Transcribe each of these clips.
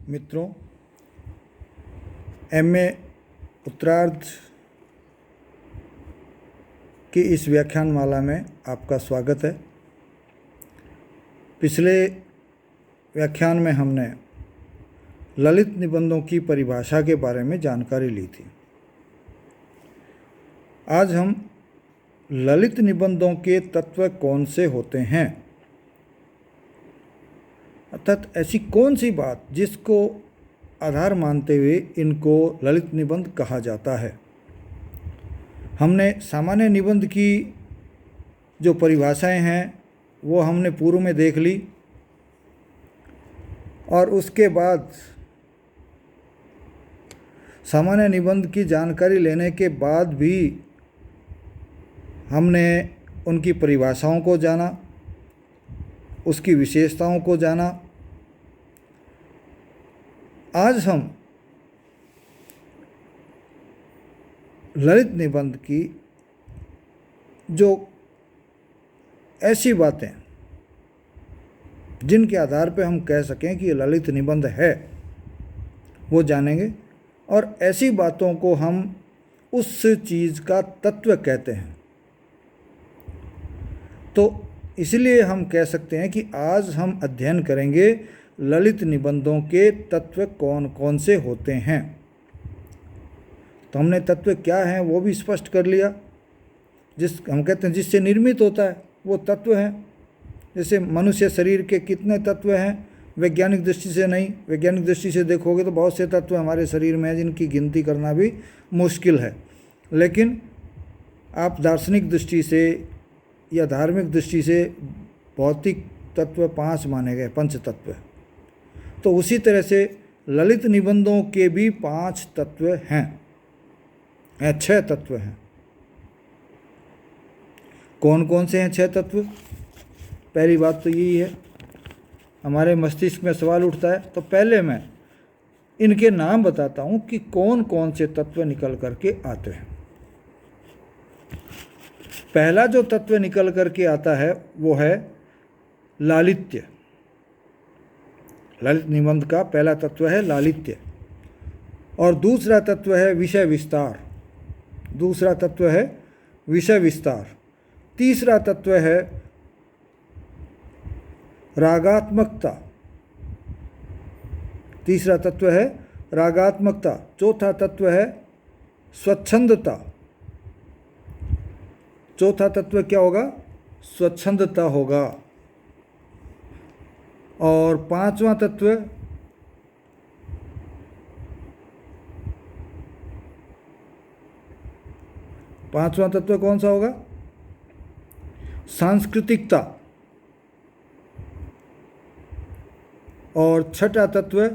मित्रों, एमए उत्तरार्ध की इस व्याख्यानमाला में आपका स्वागत है। पिछले व्याख्यान में हमने ललित निबंधों की परिभाषा के बारे में जानकारी ली थी। आज हम ललित निबंधों के तत्व कौन से होते हैं, अर्थात ऐसी कौन सी बात जिसको आधार मानते हुए इनको ललित निबंध कहा जाता है। हमने सामान्य निबंध की जो परिभाषाएं हैं वो हमने पूर्व में देख ली और उसके बाद सामान्य निबंध की जानकारी लेने के बाद भी हमने उनकी परिभाषाओं को जाना, उसकी विशेषताओं को जाना। आज हम ललित निबंध की जो ऐसी बातें जिनके आधार पर हम कह सकें कि ये ललित निबंध है वो जानेंगे, और ऐसी बातों को हम उस चीज़ का तत्व कहते हैं। तो इसलिए हम कह सकते हैं कि आज हम अध्ययन करेंगे ललित निबंधों के तत्व कौन कौन से होते हैं। तो हमने तत्व क्या हैं वो भी स्पष्ट कर लिया। हम कहते हैं जिससे निर्मित होता है वो तत्व है। जैसे मनुष्य शरीर के कितने तत्व हैं, वैज्ञानिक दृष्टि से नहीं, वैज्ञानिक दृष्टि से देखोगे तो बहुत से तत्व हमारे शरीर में हैं जिनकी गिनती करना भी मुश्किल है। लेकिन आप दार्शनिक दृष्टि से या धार्मिक दृष्टि से भौतिक तत्व 5 माने गए, पंच तत्व। तो उसी तरह से ललित निबंधों के भी 5 तत्व हैं, 6 तत्व हैं। कौन कौन से हैं 6 तत्व? पहली बात तो यही है, हमारे मस्तिष्क में सवाल उठता है। तो पहले मैं इनके नाम बताता हूँ कि कौन कौन से तत्व निकल करके आते हैं। पहला जो तत्व निकल करके आता है वो है लालित्य। ललित निबंध का पहला तत्व है लालित्य, और दूसरा तत्व है विषय विस्तार। दूसरा तत्व है विषय विस्तार। तीसरा तत्व है रागात्मकता। तीसरा तत्व है रागात्मकता। चौथा तत्व है स्वच्छंदता। चौथा तत्व क्या होगा? स्वच्छंदता होगा। और पांचवा तत्व कौन सा होगा? सांस्कृतिकता। और छठा तत्व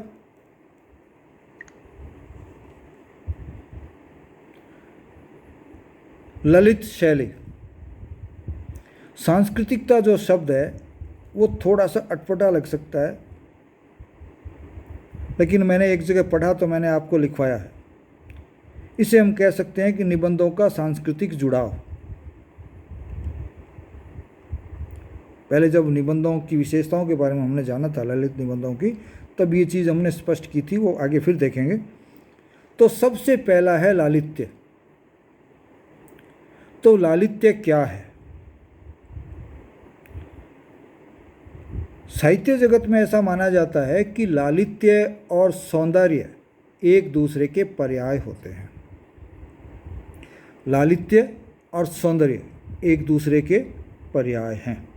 ललित शैली। सांस्कृतिकता जो शब्द है वो थोड़ा सा अटपटा लग सकता है, लेकिन मैंने एक जगह पढ़ा तो मैंने आपको लिखवाया है। इसे हम कह सकते हैं कि निबंधों का सांस्कृतिक जुड़ाव। पहले जब निबंधों की विशेषताओं के बारे में हमने जाना था, ललित निबंधों की, तब ये चीज़ हमने स्पष्ट की थी, वो आगे फिर देखेंगे। तो सबसे पहला है लालित्य। तो लालित्य क्या है? साहित्य जगत में ऐसा माना जाता है कि लालित्य और सौंदर्य एक दूसरे के पर्याय होते हैं। लालित्य और सौंदर्य एक दूसरे के पर्याय हैं,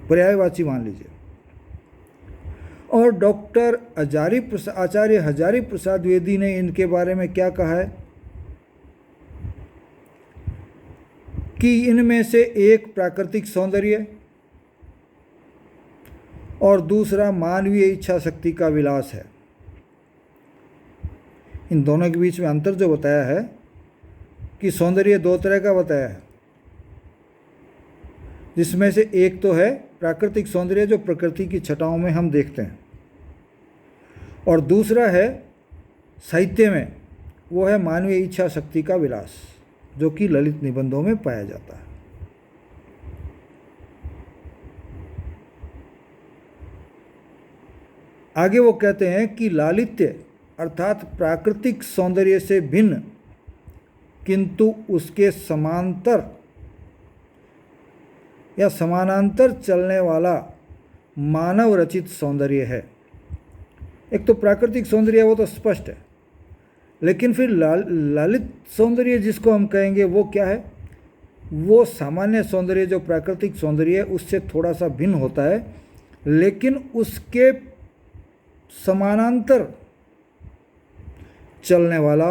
पर्यायवाची मान लीजिए। और डॉक्टर आचार्य हजारी प्रसाद द्विवेदी ने इनके बारे में क्या कहा है कि इनमें से एक प्राकृतिक सौंदर्य और दूसरा मानवीय इच्छा शक्ति का विलास है। इन दोनों के बीच में अंतर जो बताया है कि सौंदर्य 2 तरह का बताया है, जिसमें से एक तो है प्राकृतिक सौंदर्य जो प्रकृति की छटाओं में हम देखते हैं, और दूसरा है साहित्य में, वो है मानवीय इच्छा शक्ति का विलास, जो कि ललित निबंधों में पाया जाता है। आगे वो कहते हैं कि लालित्य अर्थात प्राकृतिक सौंदर्य से भिन्न किंतु उसके समांतर या समानांतर चलने वाला मानव रचित सौंदर्य है। एक तो प्राकृतिक सौंदर्य वो तो स्पष्ट है, लेकिन फिर ललित सौंदर्य जिसको हम कहेंगे वो क्या है? वो सामान्य सौंदर्य जो प्राकृतिक सौंदर्य है उससे थोड़ा सा भिन्न होता है, लेकिन उसके समानांतर चलने वाला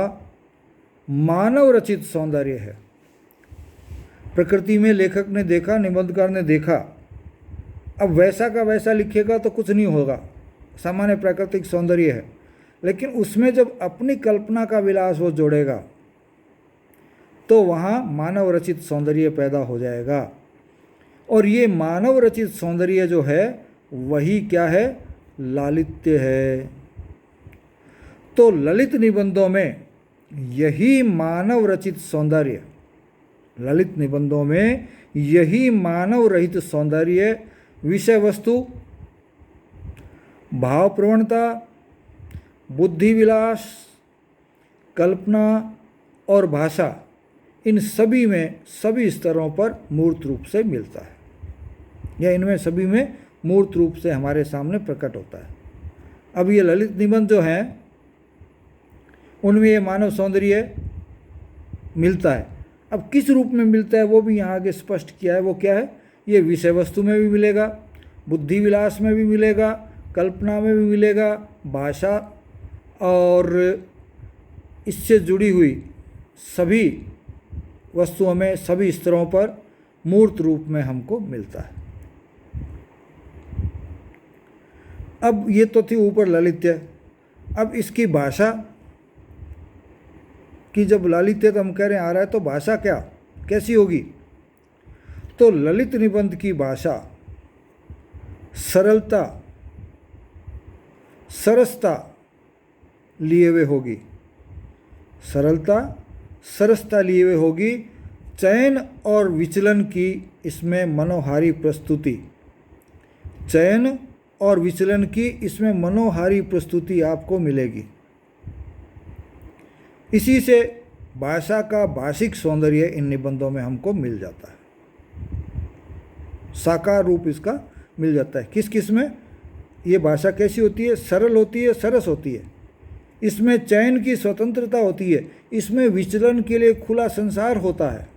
मानव रचित सौंदर्य है। प्रकृति में लेखक ने देखा, निबंधकार ने देखा, अब वैसा का वैसा लिखेगा तो कुछ नहीं होगा, सामान्य प्राकृतिक सौंदर्य है, लेकिन उसमें जब अपनी कल्पना का विलास वो जोड़ेगा तो वहाँ मानव रचित सौंदर्य पैदा हो जाएगा। और ये मानव रचित सौंदर्य जो है वही क्या है? लालित्य है। तो ललित निबंधों में यही मानव रचित सौंदर्य, ललित निबंधों में यही मानव रहित सौंदर्य विषय वस्तु, भाव प्रवणता, बुद्धि विलास, कल्पना और भाषा, इन सभी में सभी स्तरों पर मूर्त रूप से मिलता है, या इनमें सभी में मूर्त रूप से हमारे सामने प्रकट होता है। अब ये ललित निबंध जो हैं उनमें ये मानव सौंदर्य मिलता है। अब किस रूप में मिलता है वो भी यहाँ आगे स्पष्ट किया है। वो क्या है? ये विषय वस्तु में भी मिलेगा, बुद्धि विलास में भी मिलेगा, कल्पना में भी मिलेगा, भाषा और इससे जुड़ी हुई सभी वस्तुओं में सभी स्तरों पर मूर्त रूप में हमको मिलता है। अब ये तो थी ऊपर लालित्य। अब इसकी भाषा कि जब लालित्य तो हम कह रहे हैं आ रहा है, तो भाषा क्या कैसी होगी? तो ललित निबंध की भाषा सरलता, सरसता लिए हुए होगी, सरलता सरसता लिए हुए होगी। चयन और विचलन की इसमें मनोहारी प्रस्तुति, चयन और विचलन की इसमें मनोहारी प्रस्तुति आपको मिलेगी। इसी से भाषा का भाषिक सौंदर्य इन निबंधों में हमको मिल जाता है, साकार रूप इसका मिल जाता है। किस किस में? ये भाषा कैसी होती है? सरल होती है, सरस होती है, इसमें चयन की स्वतंत्रता होती है, इसमें विचलन के लिए खुला संसार होता है,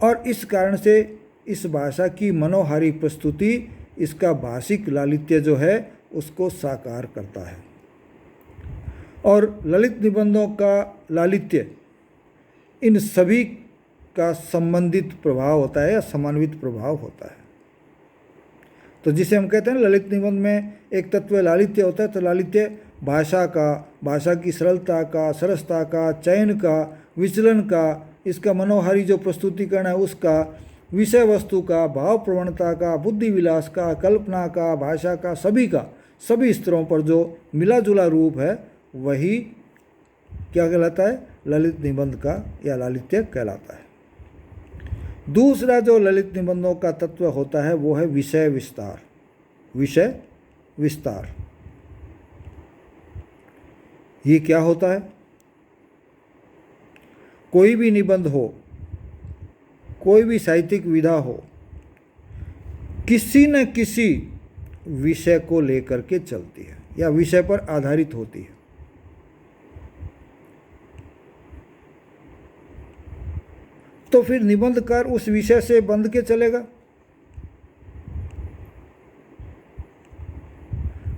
और इस कारण से इस भाषा की मनोहारी प्रस्तुति इसका भाषिक लालित्य जो है उसको साकार करता है। और ललित निबंधों का लालित्य इन सभी का संबंधित प्रभाव होता है या समन्वित प्रभाव होता है। तो जिसे हम कहते हैं ललित निबंध में एक तत्व लालित्य होता है, तो लालित्य भाषा का, भाषा की सरलता का, सरसता का, चयन का, विचलन का, इसका मनोहारी जो प्रस्तुतिकरण है उसका, विषय वस्तु का, भाव प्रवणता का, बुद्धि विलास का, कल्पना का, भाषा का, सभी स्तरों पर जो मिला जुला रूप है वही क्या कहलाता है? ललित निबंध का या लालित्य कहलाता है। दूसरा जो ललित निबंधों का तत्व होता है वो है विषय विस्तार। विषय विस्तार ये क्या होता है? कोई भी निबंध हो, कोई भी साहित्यिक विधा हो, किसी न किसी विषय को लेकर के चलती है या विषय पर आधारित होती है। तो फिर निबंधकार उस विषय से बंध के चलेगा।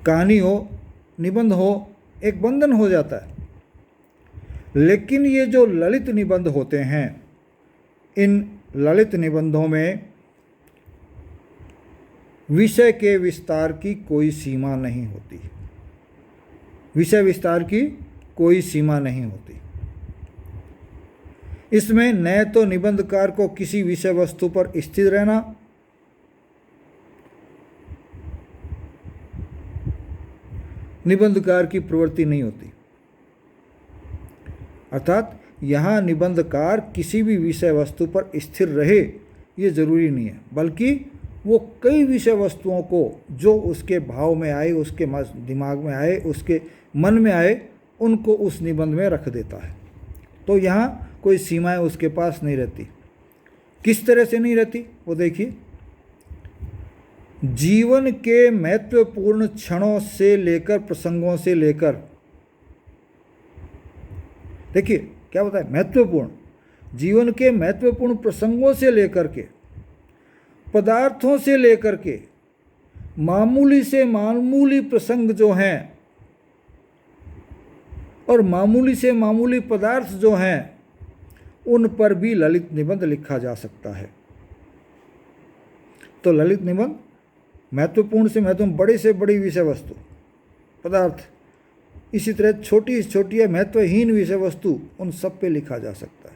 कहानी हो, निबंध हो, एक बंधन हो जाता है। लेकिन ये जो ललित निबंध होते हैं, इन ललित निबंधों में विषय के विस्तार की कोई सीमा नहीं होती, विषय विस्तार की कोई सीमा नहीं होती। इसमें न तो निबंधकार को किसी विषय वस्तु पर स्थिर रहना, निबंधकार की प्रवृत्ति नहीं होती। अर्थात यहाँ निबंधकार किसी भी विषय वस्तु पर स्थिर रहे ये जरूरी नहीं है, बल्कि वो कई विषय वस्तुओं को जो उसके भाव में आए, उसके दिमाग में आए, उसके मन में आए, उनको उस निबंध में रख देता है। तो यहाँ कोई सीमाएं उसके पास नहीं रहती। किस तरह से नहीं रहती वो देखिए। जीवन के महत्वपूर्ण क्षणों से लेकर, प्रसंगों से लेकर, देखिए क्या होता है, महत्वपूर्ण, जीवन के महत्वपूर्ण प्रसंगों से लेकर के, पदार्थों से लेकर के, मामूली से मामूली प्रसंग जो हैं और मामूली से मामूली पदार्थ जो हैं, उन पर भी ललित निबंध लिखा जा सकता है। तो ललित निबंध महत्वपूर्ण से महत्वपूर्ण, बड़ी से बड़ी विषय वस्तु, पदार्थ, इसी तरह छोटी से छोटी या महत्वहीन विषय वस्तु, उन सब पे लिखा जा सकता है।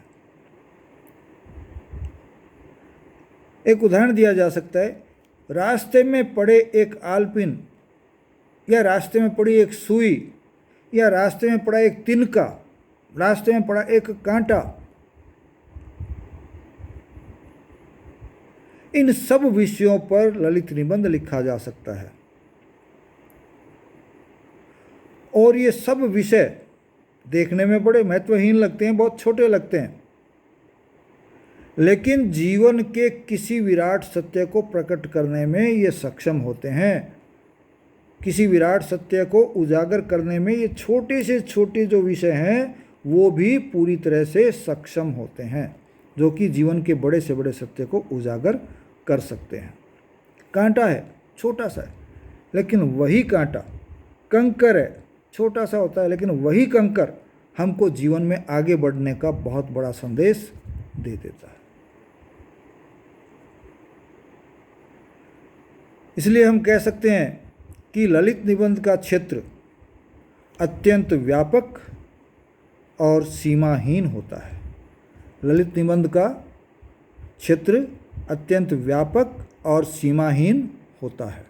एक उदाहरण दिया जा सकता है, रास्ते में पड़े एक आलपिन, या रास्ते में पड़ी एक सुई, या रास्ते में पड़ा एक तिनका, रास्ते में पड़ा एक कांटा, इन सब विषयों पर ललित निबंध लिखा जा सकता है। और ये सब विषय देखने में बड़े महत्वहीन लगते हैं, बहुत छोटे लगते हैं, लेकिन जीवन के किसी विराट सत्य को प्रकट करने में ये सक्षम होते हैं। किसी विराट सत्य को उजागर करने में ये छोटे से छोटे जो विषय हैं वो भी पूरी तरह से सक्षम होते हैं, जो कि जीवन के बड़े से बड़े सत्य को उजागर कर सकते हैं। कांटा है, छोटा सा है, लेकिन वही कांटा, कंकर है, छोटा सा होता है, लेकिन वही कंकर हमको जीवन में आगे बढ़ने का बहुत बड़ा संदेश दे देता है। इसलिए हम कह सकते हैं कि ललित निबंध का क्षेत्र अत्यंत व्यापक और सीमाहीन होता है। ललित निबंध का क्षेत्र अत्यंत व्यापक और सीमाहीन होता है।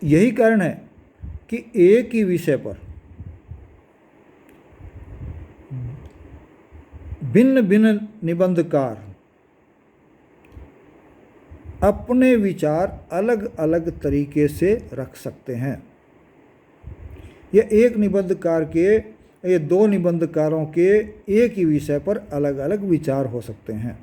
यही कारण है कि एक ही विषय पर भिन्न भिन्न निबंधकार अपने विचार अलग अलग तरीके से रख सकते हैं। ये एक निबंधकार के, ये दो निबंधकारों के एक ही विषय पर अलग अलग विचार हो सकते हैं,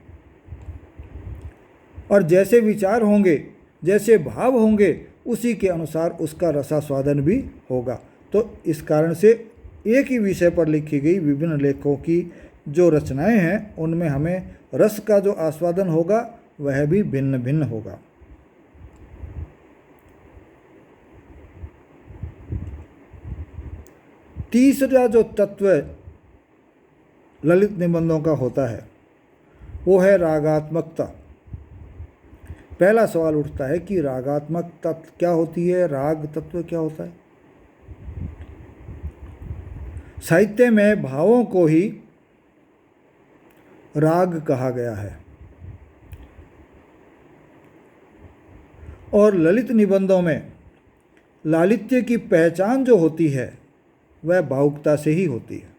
और जैसे विचार होंगे, जैसे भाव होंगे, उसी के अनुसार उसका रसास्वादन भी होगा। तो इस कारण से एक ही विषय पर लिखी गई विभिन्न लेखकों की जो रचनाएं हैं, उनमें हमें रस का जो आस्वादन होगा वह भी भिन्न भिन्न होगा। तीसरा जो तत्व ललित निबंधों का होता है वो है रागात्मकता। पहला सवाल उठता है कि रागात्मकता क्या होती है, राग तत्व क्या होता है। साहित्य में भावों को ही राग कहा गया है, और ललित निबंधों में लालित्य की पहचान जो होती है वह भावुकता से ही होती है।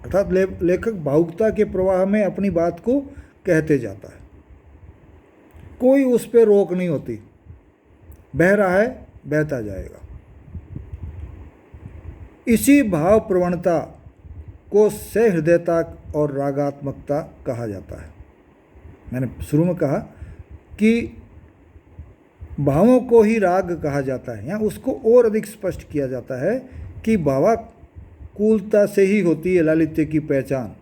अर्थात लेखक भावुकता के प्रवाह में अपनी बात को कहते जाता है, कोई उस पर रोक नहीं होती, बह रहा है, बहता जाएगा। इसी भाव प्रवणता को सहृदयता और रागात्मकता कहा जाता है। मैंने शुरू में कहा कि भावों को ही राग कहा जाता है, यहाँ उसको और अधिक स्पष्ट किया जाता है कि भावाकुलता से ही होती है लालित्य की पहचान।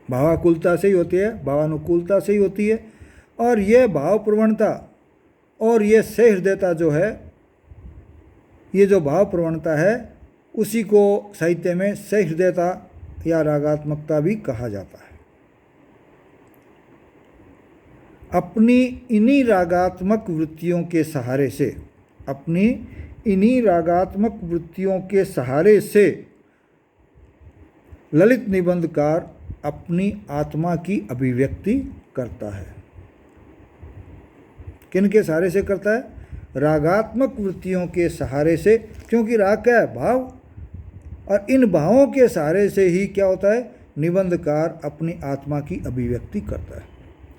भावाकुलता से ही होती है, भावानुकूलता से ही होती है, और यह भाव प्रवणता और यह सहृदयता जो है, ये जो भाव प्रवणता है, उसी को साहित्य में सहृदयता या रागात्मकता भी कहा जाता है। अपनी इन्हीं रागात्मक वृत्तियों के सहारे से, अपनी इन्हीं रागात्मक वृत्तियों के सहारे से ललित निबंधकार अपनी आत्मा की अभिव्यक्ति करता है। किन के सहारे से करता है? रागात्मक वृत्तियों के सहारे से, क्योंकि राग क्या है? भाव, और इन भावों के सहारे से ही क्या होता है निबंधकार अपनी आत्मा की अभिव्यक्ति करता है।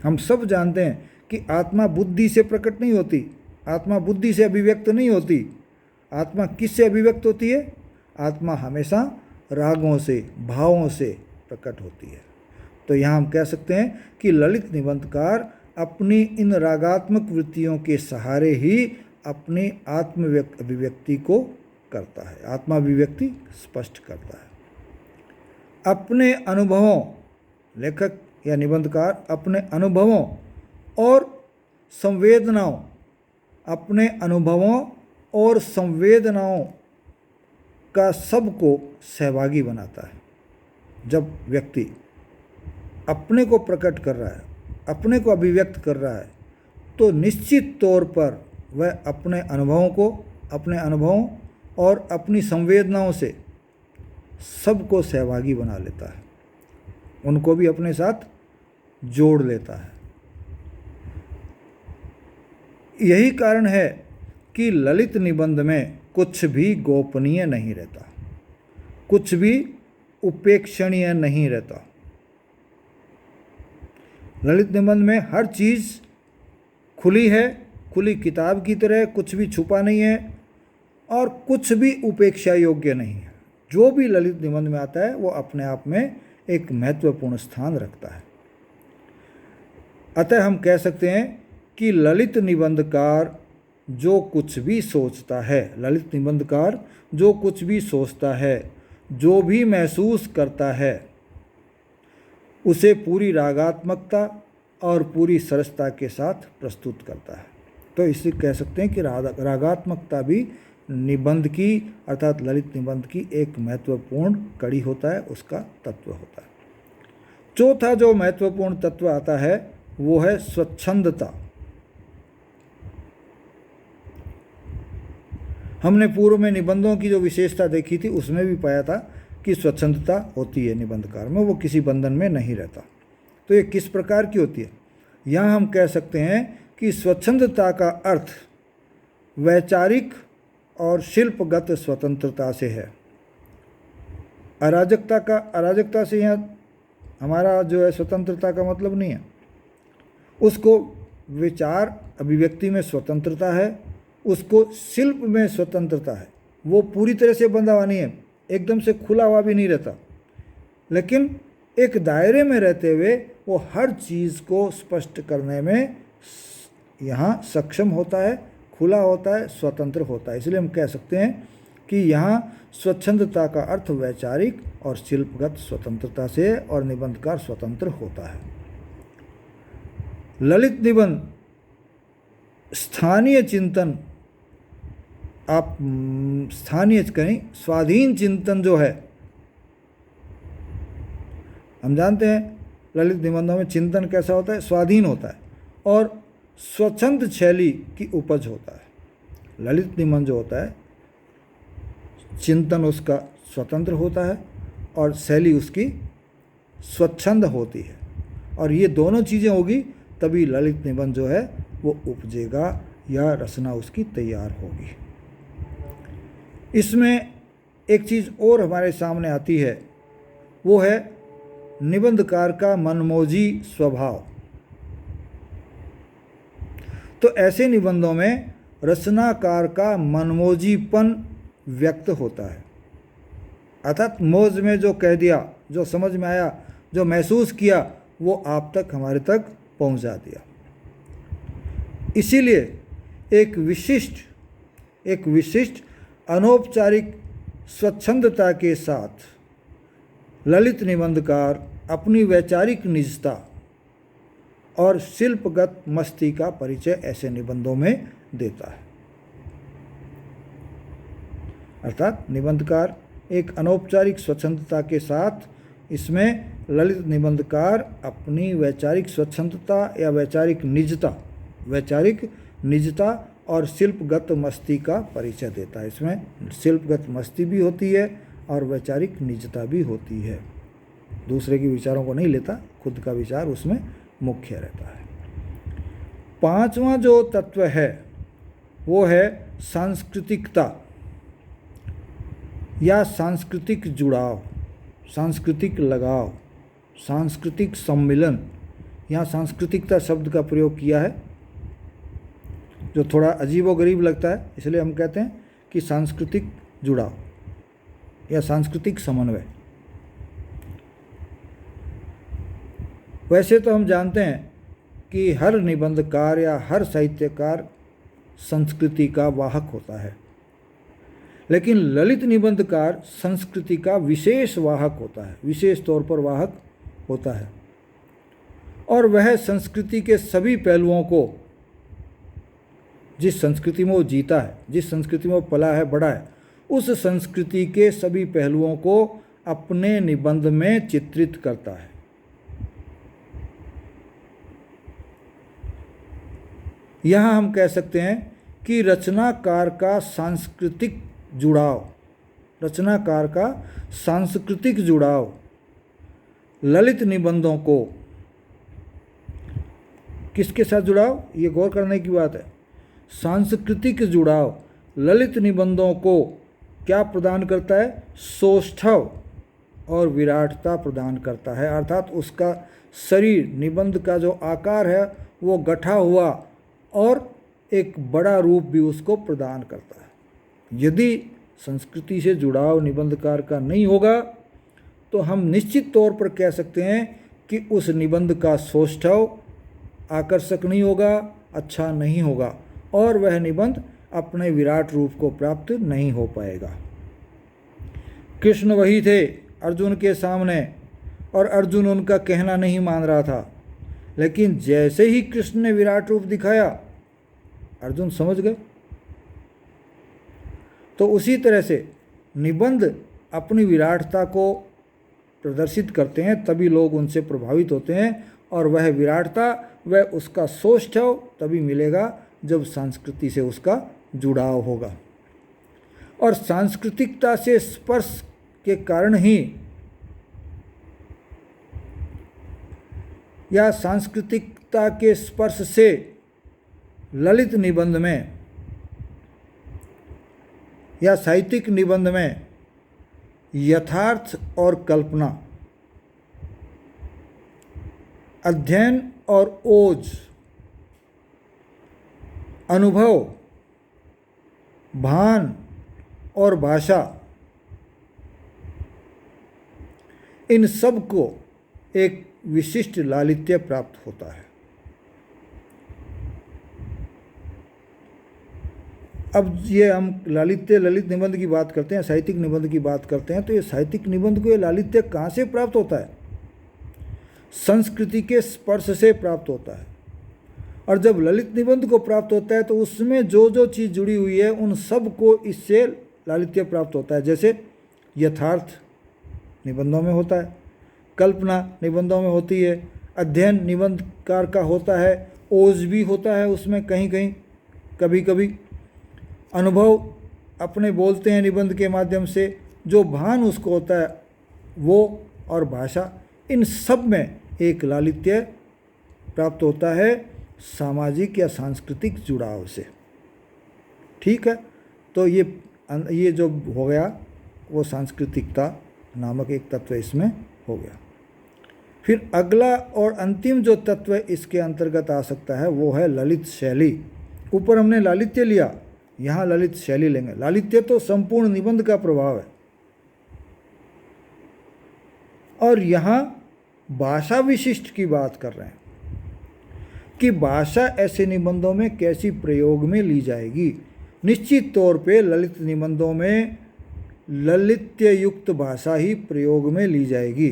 हम सब जानते हैं कि आत्मा बुद्धि से प्रकट नहीं होती, आत्मा बुद्धि से अभिव्यक्त नहीं होती। आत्मा किससे अभिव्यक्त होती है? आत्मा हमेशा रागों से, भावों से प्रकट होती है। तो यहाँ हम कह सकते हैं कि ललित निबंधकार अपनी इन रागात्मक वृत्तियों के सहारे ही अपनी आत्म अभिव्यक्ति को करता है, आत्मा अभिव्यक्ति स्पष्ट करता है। अपने अनुभवों, लेखक या निबंधकार अपने अनुभवों और संवेदनाओं, अपने अनुभवों और संवेदनाओं का सबको सहभागी बनाता है। जब व्यक्ति अपने को प्रकट कर रहा है, अपने को अभिव्यक्त कर रहा है, तो निश्चित तौर पर वह अपने अनुभवों और अपनी संवेदनाओं से सबको सहभागी बना लेता है, उनको भी अपने साथ जोड़ लेता है। यही कारण है कि ललित निबंध में कुछ भी गोपनीय नहीं रहता, कुछ भी उपेक्षणीय नहीं रहता। ललित निबंध में हर चीज़ खुली है, खुली किताब की तरह, कुछ भी छुपा नहीं है और कुछ भी उपेक्षा योग्य नहीं है। जो भी ललित निबंध में आता है वो अपने आप में एक महत्वपूर्ण स्थान रखता है। अतः हम कह सकते हैं कि ललित निबंधकार जो कुछ भी सोचता है, ललित निबंधकार जो कुछ भी सोचता है, जो भी महसूस करता है, उसे पूरी रागात्मकता और पूरी सरसता के साथ प्रस्तुत करता है। तो इसे कह सकते हैं कि रागात्मकता भी निबंध की अर्थात ललित निबंध की एक महत्वपूर्ण कड़ी होता है, उसका तत्व होता है। चौथा जो महत्वपूर्ण तत्व आता है वो है स्वच्छंदता। हमने पूर्व में निबंधों की जो विशेषता देखी थी उसमें भी पाया था कि स्वच्छंदता होती है निबंधकार में, वो किसी बंधन में नहीं रहता। तो ये किस प्रकार की होती है? यहाँ हम कह सकते हैं कि स्वच्छंदता का अर्थ वैचारिक और शिल्पगत स्वतंत्रता से है। अराजकता से यहाँ हमारा जो है स्वतंत्रता का मतलब नहीं है। उसको विचार अभिव्यक्ति में स्वतंत्रता है, उसको शिल्प में स्वतंत्रता है। वो पूरी तरह से बंधा हुआ नहीं है, एकदम से खुला हुआ भी नहीं रहता, लेकिन एक दायरे में रहते हुए वो हर चीज़ को स्पष्ट करने में यहाँ सक्षम होता है, खुला होता है, स्वतंत्र होता है। इसलिए हम कह सकते हैं कि यहाँ स्वच्छंदता का अर्थ वैचारिक और शिल्पगत स्वतंत्रता से है और निबंधकार स्वतंत्र होता है। ललित निबंध स्थानीय चिंतन, आप स्थानीय कहीं स्वाधीन चिंतन जो है, हम जानते हैं ललित निबंधों में चिंतन कैसा होता है, स्वाधीन होता है और स्वच्छंद शैली की उपज होता है। ललित निबंध जो होता है चिंतन उसका स्वतंत्र होता है और शैली उसकी स्वच्छंद होती है, और ये दोनों चीज़ें होगी तभी ललित निबंध जो है वो उपजेगा या रचना उसकी तैयार होगी। इसमें एक चीज़ और हमारे सामने आती है, वो है निबंधकार का मनमोजी स्वभाव। तो ऐसे निबंधों में रचनाकार का मनमोजीपन व्यक्त होता है, अर्थात मौज में जो कह दिया, जो समझ में आया, जो महसूस किया, वो आप तक, हमारे तक पहुंचा दिया। इसीलिए एक विशिष्ट अनौपचारिक स्वच्छंदता के साथ ललित निबंधकार अपनी वैचारिक निजता और शिल्पगत मस्ती का परिचय ऐसे निबंधों में देता है। अर्थात निबंधकार एक अनौपचारिक स्वच्छंदता के साथ इसमें ललित निबंधकार अपनी वैचारिक स्वच्छंदता या वैचारिक निजता और शिल्पगत मस्ती का परिचय देता है। इसमें शिल्पगत मस्ती भी होती है और वैचारिक निजता भी होती है। दूसरे के विचारों को नहीं लेता, खुद का विचार उसमें मुख्य रहता है। पांचवा जो तत्व है वो है सांस्कृतिकता या सांस्कृतिक जुड़ाव, सांस्कृतिक लगाव। सांस्कृतिक सम्मिलन, यहाँ सांस्कृतिकता शब्द का प्रयोग किया है जो थोड़ा अजीबोगरीब लगता है, इसलिए हम कहते हैं कि सांस्कृतिक जुड़ाव या सांस्कृतिक समन्वय। वैसे तो हम जानते हैं कि हर निबंधकार या हर साहित्यकार संस्कृति का वाहक होता है, लेकिन ललित निबंधकार संस्कृति का विशेष वाहक होता है, विशेष तौर पर वाहक होता है। और वह संस्कृति के सभी पहलुओं को, जिस संस्कृति में वो जीता है, जिस संस्कृति में वो पला है, बढ़ा है, उस संस्कृति के सभी पहलुओं को अपने निबंध में चित्रित करता है। यहाँ हम कह सकते हैं कि रचनाकार का सांस्कृतिक जुड़ाव ललित निबंधों को किसके साथ जुड़ाव, ये गौर करने की बात है। सांस्कृतिक जुड़ाव ललित निबंधों को क्या प्रदान करता है? सौष्ठव और विराटता प्रदान करता है, अर्थात उसका शरीर, निबंध का जो आकार है वो गठा हुआ और एक बड़ा रूप भी उसको प्रदान करता है। यदि संस्कृति से जुड़ाव निबंधकार का नहीं होगा तो हम निश्चित तौर पर कह सकते हैं कि उस निबंध का सौष्ठव आकर्षक नहीं होगा, अच्छा नहीं होगा, और वह निबंध अपने विराट रूप को प्राप्त नहीं हो पाएगा। कृष्ण वही थे अर्जुन के सामने, और अर्जुन उनका कहना नहीं मान रहा था, लेकिन जैसे ही कृष्ण ने विराट रूप दिखाया अर्जुन समझ गए। तो उसी तरह से निबंध अपनी विराटता को प्रदर्शित करते हैं, तभी लोग उनसे प्रभावित होते हैं, और वह विराटता, वह उसका सौष्ठव तभी मिलेगा जब संस्कृति से उसका जुड़ाव होगा। और सांस्कृतिकता से स्पर्श के कारण ही, या सांस्कृतिकता के स्पर्श से ललित निबंध में या साहित्यिक निबंध में यथार्थ और कल्पना, अध्ययन और ओज, अनुभव, भान और भाषा, इन सब को एक विशिष्ट लालित्य प्राप्त होता है। अब ये हम ललित निबंध की बात करते हैं, साहित्यिक निबंध की बात करते हैं, तो ये साहित्यिक निबंध को ये लालित्य कहाँ से प्राप्त होता है? संस्कृति के स्पर्श से प्राप्त होता है। और जब ललित निबंध को प्राप्त होता है तो उसमें जो जो चीज़ जुड़ी हुई है उन सब को इससे लालित्य प्राप्त होता है। जैसे यथार्थ निबंधों में होता है, कल्पना निबंधों में होती है, अध्ययन निबंधकार का होता है, ओज भी होता है उसमें कहीं कहीं, कभी कभी अनुभव अपने बोलते हैं निबंध के माध्यम से, जो भान उसको होता है वो, और भाषा, इन सब में एक लालित्य प्राप्त होता है सामाजिक या सांस्कृतिक जुड़ाव से। ठीक है, तो ये जो हो गया वो सांस्कृतिकता नामक एक तत्व इसमें हो गया। फिर अगला और अंतिम जो तत्व इसके अंतर्गत आ सकता है वो है ललित शैली। ऊपर हमने लालित्य लिया, यहाँ ललित शैली लेंगे। लालित्य तो संपूर्ण निबंध का प्रभाव है, और यहाँ भाषा विशिष्ट की बात कर रहे हैं कि भाषा ऐसे निबंधों में कैसी प्रयोग में ली जाएगी। निश्चित तौर पे ललित निबंधों में ललित्य युक्त भाषा ही प्रयोग में ली जाएगी।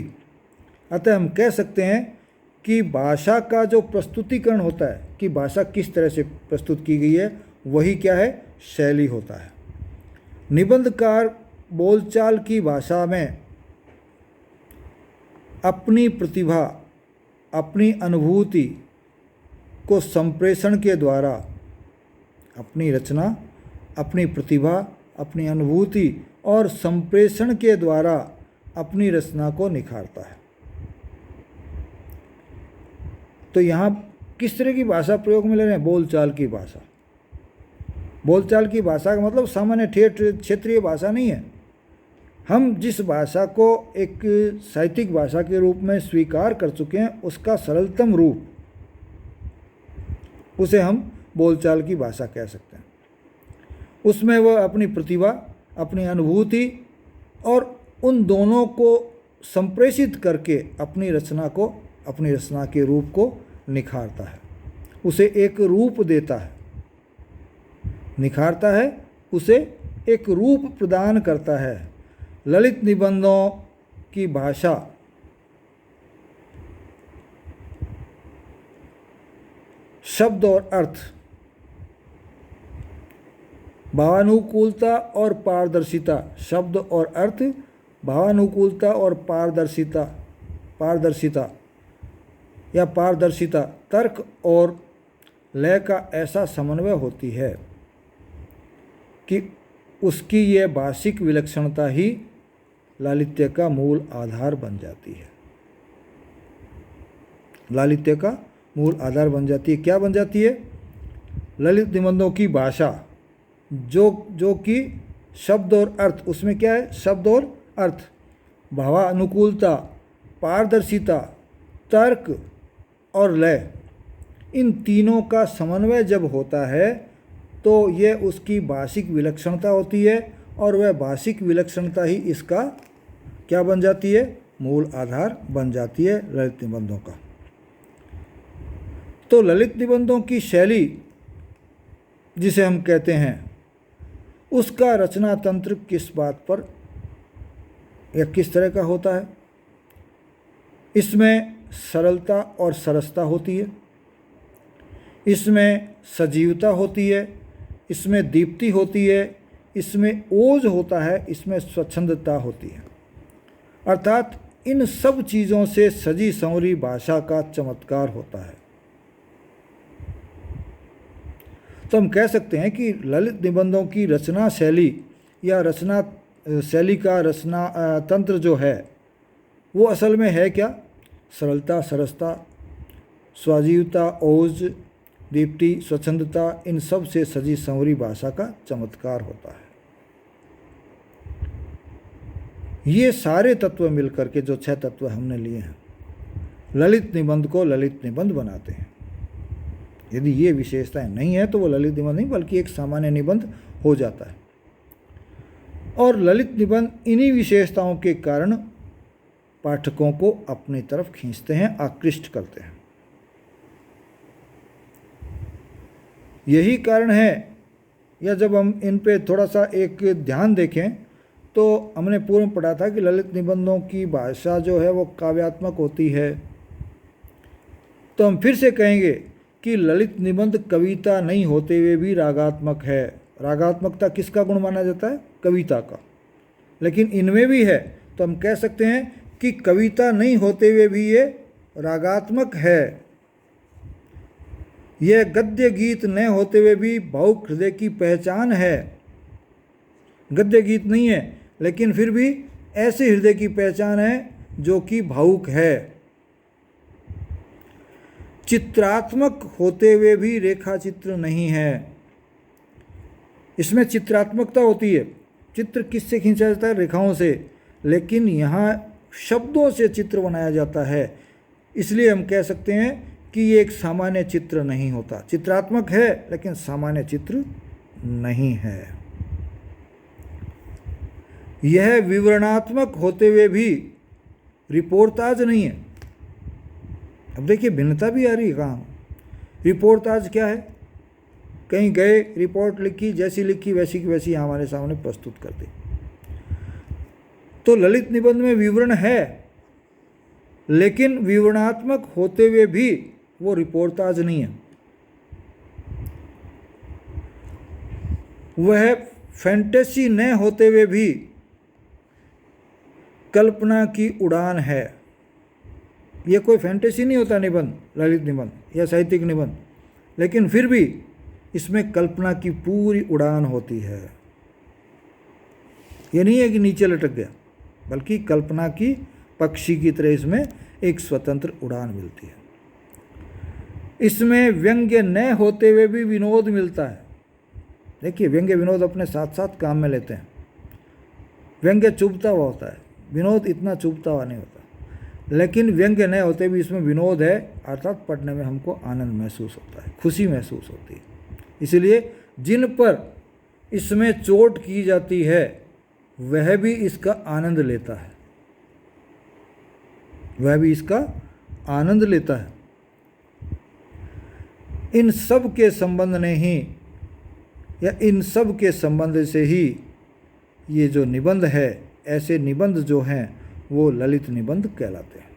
अतः हम कह सकते हैं कि भाषा का जो प्रस्तुतिकरण होता है कि भाषा किस तरह से प्रस्तुत की गई है, वही क्या है? शैली होता है। निबंधकार बोलचाल की भाषा में अपनी प्रतिभा, अपनी अनुभूति को संप्रेषण के द्वारा, अपनी रचना, अपनी प्रतिभा, अपनी अनुभूति और संप्रेषण के द्वारा अपनी रचना को निखारता है। तो यहाँ किस तरह की भाषा प्रयोग में ले रहे हैं? बोलचाल की भाषा। बोलचाल की भाषा का मतलब सामान्य ठेठ क्षेत्रीय भाषा नहीं है, हम जिस भाषा को एक साहित्यिक भाषा के रूप में स्वीकार कर चुके हैं उसका सरलतम रूप, उसे हम बोलचाल की भाषा कह सकते हैं। उसमें वह अपनी प्रतिभा, अपनी अनुभूति और उन दोनों को संप्रेषित करके अपनी रचना के रूप को निखारता है, उसे एक रूप देता है, निखारता है, उसे एक रूप प्रदान करता है। ललित निबंधों की भाषा शब्द और अर्थ, भावानुकूलता और पारदर्शिता, शब्द और अर्थ, भावानुकूलता और पारदर्शिता या पारदर्शिता, तर्क और लय का ऐसा समन्वय होती है कि उसकी यह भाषिक विलक्षणता ही लालित्य का मूल आधार बन जाती है। लालित्य का मूल आधार बन जाती है। क्या बन जाती है? ललित निबंधों की भाषा जो कि शब्द और अर्थ, उसमें क्या है? शब्द और अर्थ, भावानुकूलता, पारदर्शिता, तर्क और लय, इन तीनों का समन्वय जब होता है तो यह उसकी भाषिक विलक्षणता होती है और वह भाषिक विलक्षणता ही इसका क्या बन जाती है? मूल आधार बन जाती है ललित निबंधों का। तो ललित निबंधों की शैली जिसे हम कहते हैं, उसका रचना तंत्र किस बात पर या किस तरह का होता है? इसमें सरलता और सरसता होती है, इसमें सजीवता होती है, इसमें दीप्ति होती है, इसमें ओज होता है, इसमें स्वच्छंदता होती है। अर्थात इन सब चीज़ों से सजी संवरी भाषा का चमत्कार होता है। तो हम कह सकते हैं कि ललित निबंधों की रचना शैली या रचना शैली का रचना तंत्र जो है वो असल में है क्या? सरलता, सरसता, स्वाजीवता, ओज, दीप्ति, स्वच्छंदता, इन सब से सजी संवरी भाषा का चमत्कार होता है। ये सारे तत्व मिलकर के, जो 6 तत्व हमने लिए हैं, ललित निबंध को ललित निबंध बनाते हैं। यदि ये विशेषताएं नहीं है तो वो ललित निबंध नहीं बल्कि एक सामान्य निबंध हो जाता है। और ललित निबंध इन्हीं विशेषताओं के कारण पाठकों को अपनी तरफ खींचते हैं, आकृष्ट करते हैं। यही कारण है, या जब हम इन पे थोड़ा सा एक ध्यान देखें तो हमने पूर्व में पढ़ा था कि ललित निबंधों की भाषा जो है वो काव्यात्मक होती है। तो हम फिर से कहेंगे कि ललित निबंध कविता नहीं होते हुए भी रागात्मक है। रागात्मकता किसका गुण माना जाता है? कविता का। लेकिन इनमें भी है, तो हम कह सकते हैं कि कविता नहीं होते हुए भी ये रागात्मक है। यह गद्य गीत न होते हुए भी भावुक हृदय की पहचान है। गद्य गीत नहीं है लेकिन फिर भी ऐसे हृदय की पहचान है जो कि भावुक है। चित्रात्मक होते हुए भी रेखा चित्र नहीं है। इसमें चित्रात्मकता होती है। चित्र किससे खींचा जाता है? रेखाओं से। लेकिन यहाँ शब्दों से चित्र बनाया जाता है, इसलिए हम कह सकते हैं कि ये एक सामान्य चित्र नहीं होता। चित्रात्मक है लेकिन सामान्य चित्र नहीं है। यह विवरणात्मक होते हुए भी रिपोर्टाज नहीं है। अब देखिए भिन्नता भी आ रही है कहाँ। रिपोर्टाज क्या है? कहीं गए, रिपोर्ट लिखी, जैसी लिखी वैसी की वैसी हमारे सामने प्रस्तुत कर दी। तो ललित निबंध में विवरण है लेकिन विवरणात्मक होते हुए भी वो रिपोर्टाज नहीं है। वह फैंटेसी न होते हुए भी कल्पना की उड़ान है। यह कोई फैंटेसी नहीं होता निबंध, ललित निबंध या साहित्यिक निबंध, लेकिन फिर भी इसमें कल्पना की पूरी उड़ान होती है। यह नहीं है कि नीचे लटक गया, बल्कि कल्पना की पक्षी की तरह इसमें एक स्वतंत्र उड़ान मिलती है। इसमें व्यंग्य न होते हुए भी विनोद मिलता है। देखिए व्यंग्य विनोद अपने साथ साथ काम में लेते हैं। व्यंग्य चुभता हुआ होता है, विनोद इतना चुभता हुआ नहीं होता। लेकिन व्यंग्य न होते भी इसमें विनोद है, अर्थात पढ़ने में हमको आनंद महसूस होता है, खुशी महसूस होती है। इसलिए जिन पर इसमें चोट की जाती है वह भी इसका आनंद लेता है, वह भी इसका आनंद लेता है। इन सब के संबंध ने ही, या इन सब के संबंध से ही ये जो निबंध है, ऐसे निबंध जो हैं वो ललित निबंध कहलाते हैं।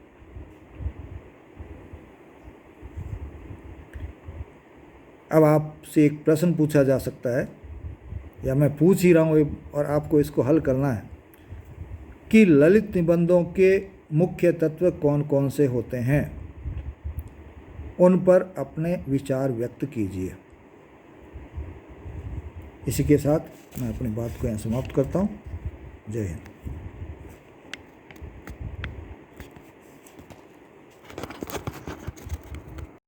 अब आपसे एक प्रश्न पूछा जा सकता है, या मैं पूछ ही रहा हूँ और आपको इसको हल करना है कि ललित निबंधों के मुख्य तत्व कौन कौन से होते हैं। उन पर अपने विचार व्यक्त कीजिए। इसी के साथ मैं अपनी बात को यहाँ समाप्त करता हूँ। जय हिंद।